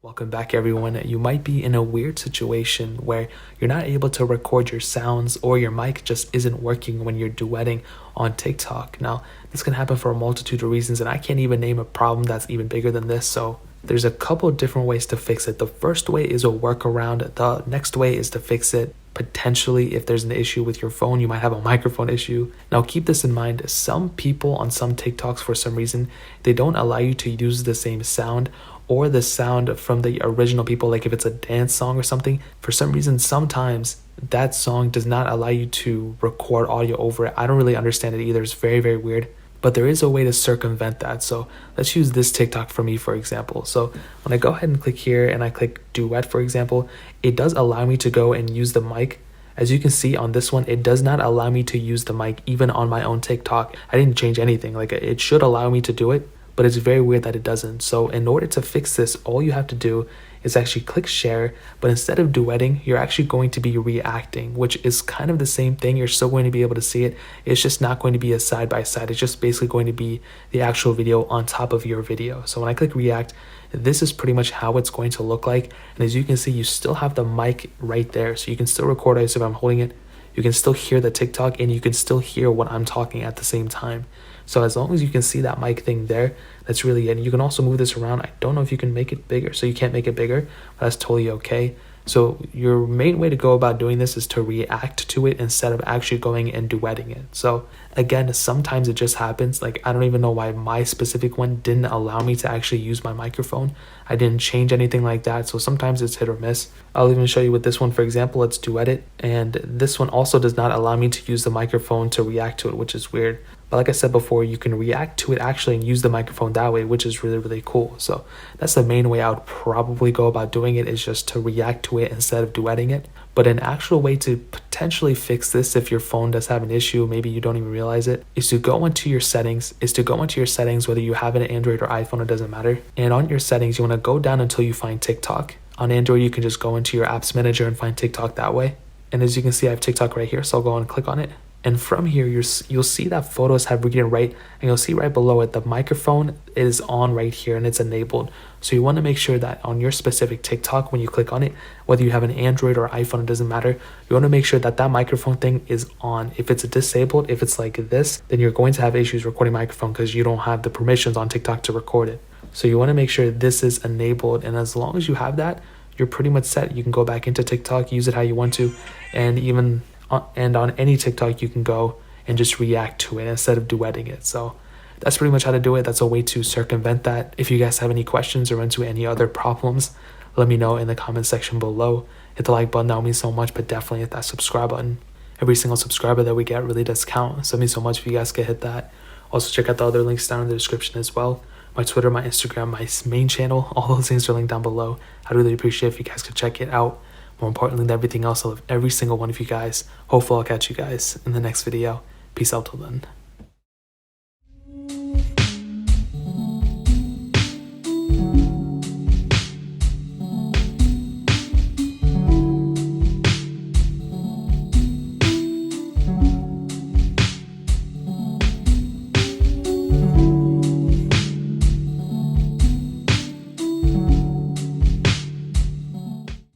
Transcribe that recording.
Welcome back, everyone. You might be in a weird situation where you're not able to record your sounds or your mic just isn't working when you're duetting on TikTok. Now, this can happen for a multitude of reasons, and I can't even name a problem that's even bigger than this. So there's a couple different ways to fix it. The first way is a workaround. The next way is to fix it. Potentially, if there's an issue with your phone, you might have a microphone issue. Now, keep this in mind. Some people on some TikToks, for some reason, they don't allow you to use the same sound or the sound from the original people. Like if it's a dance song or something, for some reason, sometimes that song does not allow you to record audio over it. I don't really understand it either. It's very, very weird. But there is a way to circumvent that. So let's use this TikTok for me, for example. So when I go ahead and click here and I click duet, for example, it does allow me to go and use the mic. As you can see on this one, it does not allow me to use the mic even on my own TikTok. I didn't change anything. Like it should allow me to do it, but it's very weird that it doesn't. So in order to fix this, all you have to do is actually click share, but instead of duetting, you're actually going to be reacting, which is kind of the same thing. You're still going to be able to see it. It's just not going to be a side by side. It's just basically going to be the actual video on top of your video. So when I click react, this is pretty much how it's going to look like. And as you can see, you still have the mic right there. So you can still record it. So if I'm holding it, you can still hear the TikTok and you can still hear what I'm talking at the same time. So as long as you can see that mic thing there, that's really it. And you can also move this around. I don't know if you can make it bigger. So you can't make it bigger, but that's totally okay. So your main way to go about doing this is to react to it instead of actually going and duetting it. So again, sometimes it just happens. Like I don't even know why my specific one didn't allow me to actually use my microphone. I didn't change anything like that. So sometimes it's hit or miss. I'll even show you with this one, for example. Let's duet it. And this one also does not allow me to use the microphone to react to it, which is weird. But like I said before, you can react to it actually and use the microphone that way, which is really, really cool. So that's the main way I would probably go about doing it, is just to react to it instead of duetting it. But an actual way to potentially fix this, if your phone does have an issue, maybe you don't even realize it, is to go into your settings, whether you have an Android or iPhone, it doesn't matter. And on your settings, you want to go down until you find TikTok. On Android, you can just go into your apps manager and find TikTok that way. And as you can see, I have TikTok right here. So I'll go and click on it. And from here, you'll see that photos have read and write, and you'll see right below it, the microphone is on right here and it's enabled. So you want to make sure that on your specific TikTok, when you click on it, whether you have an Android or iPhone, it doesn't matter. You want to make sure that that microphone thing is on. If it's disabled, if it's like this, then you're going to have issues recording microphone because you don't have the permissions on TikTok to record it. So you want to make sure this is enabled. And as long as you have that, you're pretty much set. You can go back into TikTok, use it how you want to, and on any TikTok, you can go and just react to it instead of duetting it. So that's pretty much how to do it. That's a way to circumvent that. If you guys have any questions or run into any other problems, let me know in the comment section below. Hit the like button, that would mean so much, but definitely hit that subscribe button. Every single subscriber that we get really does count. So it means so much if you guys could hit that. Also check out the other links down in the description as well. My Twitter, my Instagram, my main channel, all those things are linked down below. I'd really appreciate if you guys could check it out. More importantly than everything else, I love every single one of you guys. Hopefully I'll catch you guys in the next video. Peace out till then.